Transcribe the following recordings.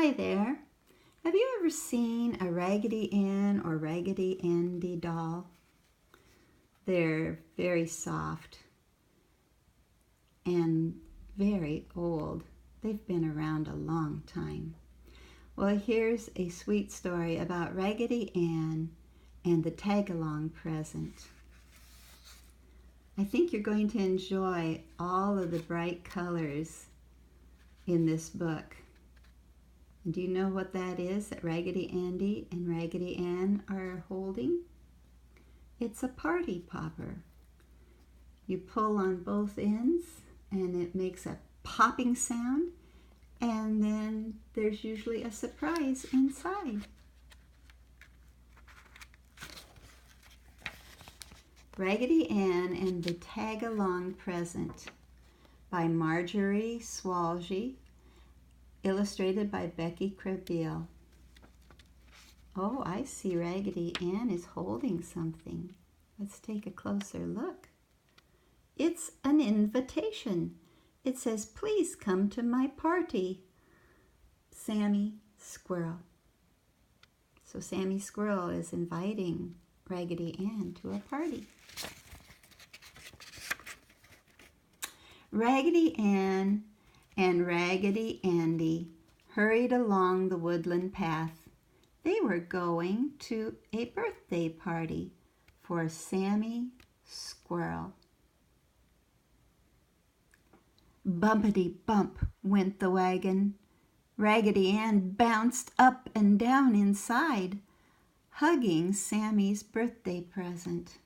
Hi there. Have you ever seen a Raggedy Ann or Raggedy Andy doll? They're very soft and very old. They've been around a long time. Well, here's a sweet story about Raggedy Ann and the Tagalong present. I think you're going to enjoy all of the bright colors in this book. And do you know what that is that Raggedy Andy and Raggedy Ann are holding? It's a party popper. You pull on both ends and it makes a popping sound, and then there's usually a surprise inside. Raggedy Ann and the Tagalong Present by Marjorie Swalge, illustrated by Becky Crabille. Oh, I see Raggedy Ann is holding something. Let's take a closer look. It's an invitation. It says, "Please come to my party, Sammy Squirrel." So Sammy Squirrel is inviting Raggedy Ann to a party. Raggedy Ann and Raggedy Andy hurried along the woodland path. They were going to a birthday party for Sammy Squirrel. Bumpity bump went the wagon. Raggedy Ann bounced up and down inside, hugging Sammy's birthday present.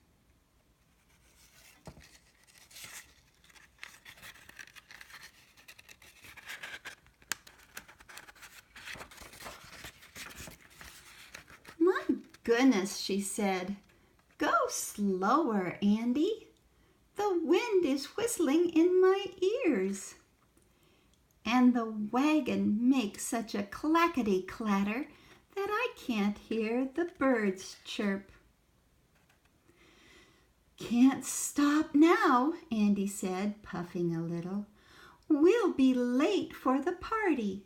"My goodness," she said. "Go slower, Andy. The wind is whistling in my ears. And the wagon makes such a clackety-clatter that I can't hear the birds chirp." "Can't stop now," Andy said, puffing a little. "We'll be late for the party."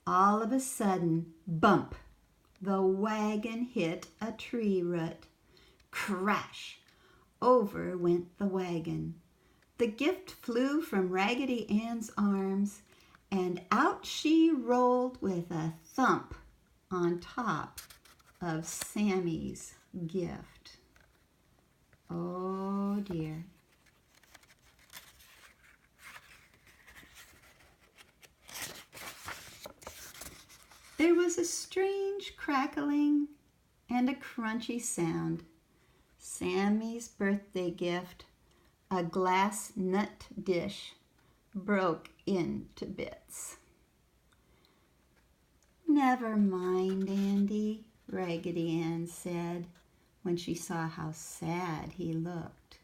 All of a sudden, bump! The wagon hit a tree root. Crash! Over went the wagon. The gift flew from Raggedy Ann's arms, and out she rolled with a thump on top of Sammy's gift. Oh dear. There was a strange crackling and a crunchy sound. Sammy's birthday gift, a glass nut dish, broke into bits. "Never mind, Andy," Raggedy Ann said when she saw how sad he looked.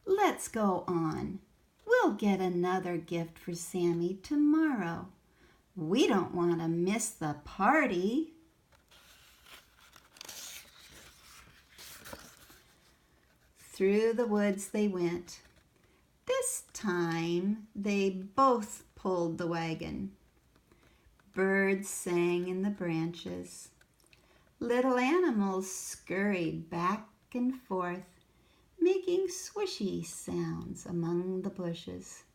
"Let's go on. We'll get another gift for Sammy tomorrow. We don't want to miss the party." Through the woods they went. This time they both pulled the wagon. Birds sang in the branches. Little animals scurried back and forth, making swishy sounds among the bushes.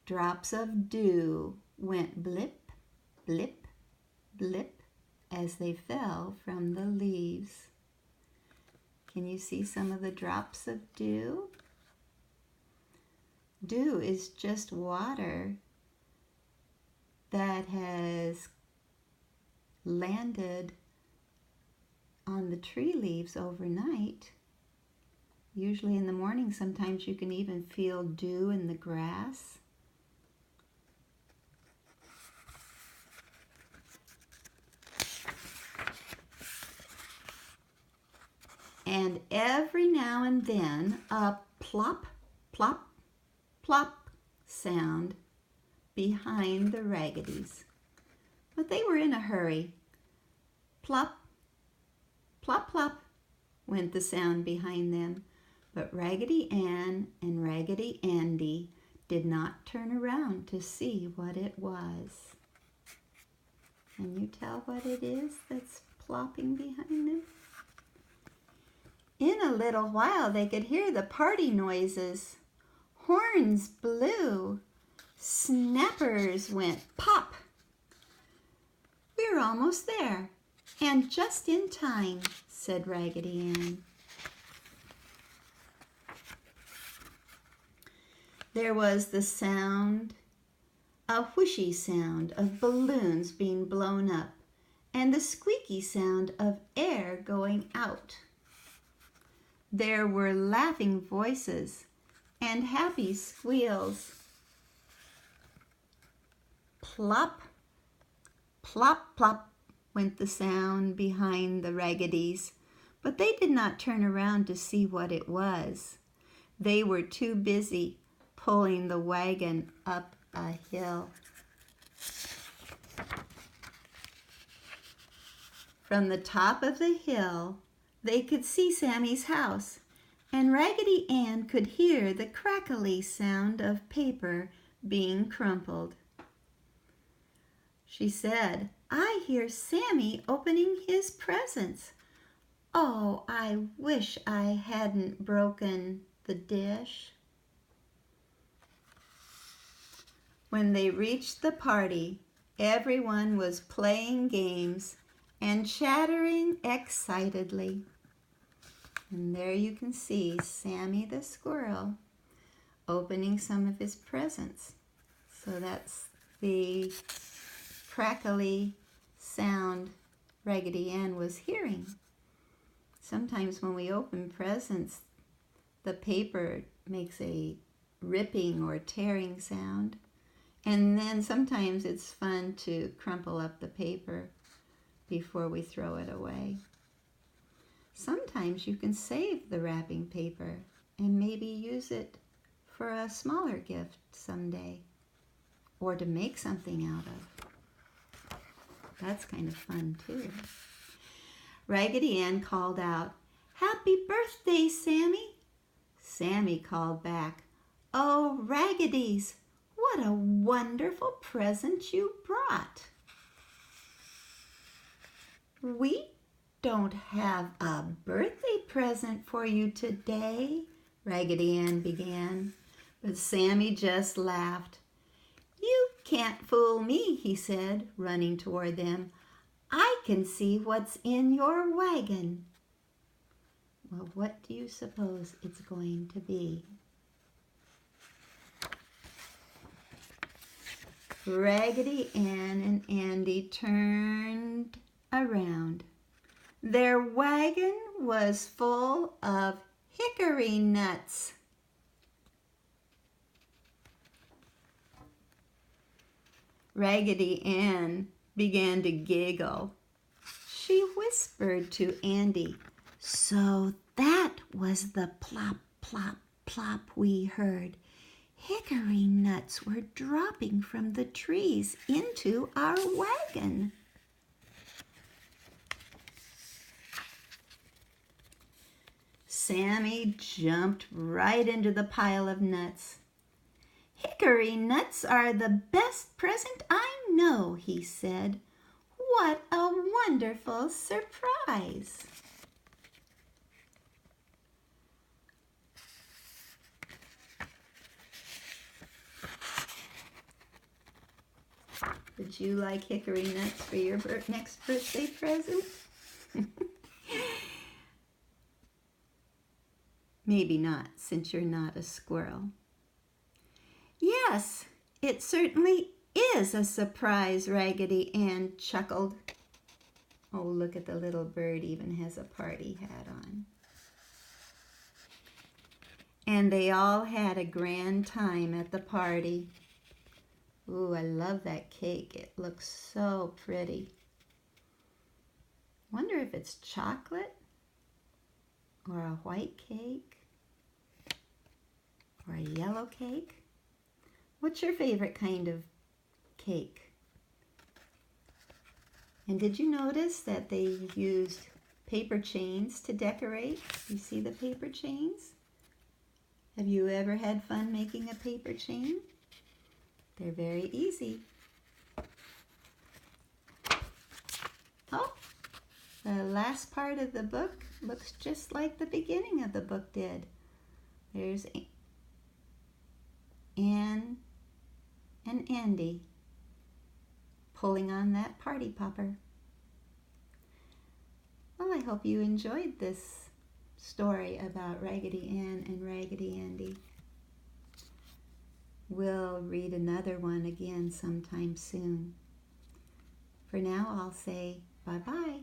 Drops of dew went blip, blip, blip as they fell from the leaves. Can you see some of the drops of dew? Dew is just water that has landed on the tree leaves overnight. Usually in the morning, sometimes you can even feel dew in the grass. And every now and then a plop, plop, plop sound behind the Raggedies. But they were in a hurry. Plop, plop, plop went the sound behind them. But Raggedy Ann and Raggedy Andy did not turn around to see what it was. Can you tell what it is that's plopping behind them? In a little while they could hear the party noises. Horns blew. Snappers went pop. "We're almost there, and just in time," said Raggedy Ann. There was the sound, a whooshy sound of balloons being blown up, and the squeaky sound of air going out. There were laughing voices and happy squeals. Plop, plop, plop went the sound behind the Raggedies, but they did not turn around to see what it was. They were too busy pulling the wagon up a hill. From the top of the hill, they could see Sammy's house, and Raggedy Ann could hear the crackly sound of paper being crumpled. She said, "I hear Sammy opening his presents. Oh, I wish I hadn't broken the dish." When they reached the party, everyone was playing games and chattering excitedly. And there you can see Sammy the squirrel opening some of his presents. So that's the crackly sound Raggedy Ann was hearing. Sometimes when we open presents, the paper makes a ripping or tearing sound. And then sometimes it's fun to crumple up the paper before we throw it away. Sometimes you can save the wrapping paper and maybe use it for a smaller gift someday, or to make something out of. That's kind of fun too. Raggedy Ann called out, "Happy birthday, Sammy!" Sammy called back, "Oh, Raggedy's, what a wonderful present you brought." "We don't have a birthday present for you today," Raggedy Ann began, but Sammy just laughed. "You can't fool me," he said, running toward them. "I can see what's in your wagon." Well, what do you suppose it's going to be? Raggedy Ann and Andy turned around. Their wagon was full of hickory nuts. Raggedy Ann began to giggle. She whispered to Andy, "So that was the plop, plop, plop we heard. Hickory nuts were dropping from the trees into our wagon." Sammy jumped right into the pile of nuts. "Hickory nuts are the best present I know," he said. "What a wonderful surprise." Would you like hickory nuts for your next birthday present? Maybe not, since you're not a squirrel. "Yes, it certainly is a surprise," Raggedy Ann chuckled. Oh, look at the little bird, even has a party hat on. And they all had a grand time at the party. Ooh, I love that cake. It looks so pretty. Wonder if it's chocolate or a white cake or a yellow cake. What's your favorite kind of cake? And did you notice that they used paper chains to decorate? You see the paper chains? Have you ever had fun making a paper chain? They're very easy. Oh, the last part of the book looks just like the beginning of the book did. There's Ann and Andy pulling on that party popper. Well, I hope you enjoyed this story about Raggedy Ann and Raggedy Andy. We'll read another one again sometime soon. For now, I'll say bye-bye.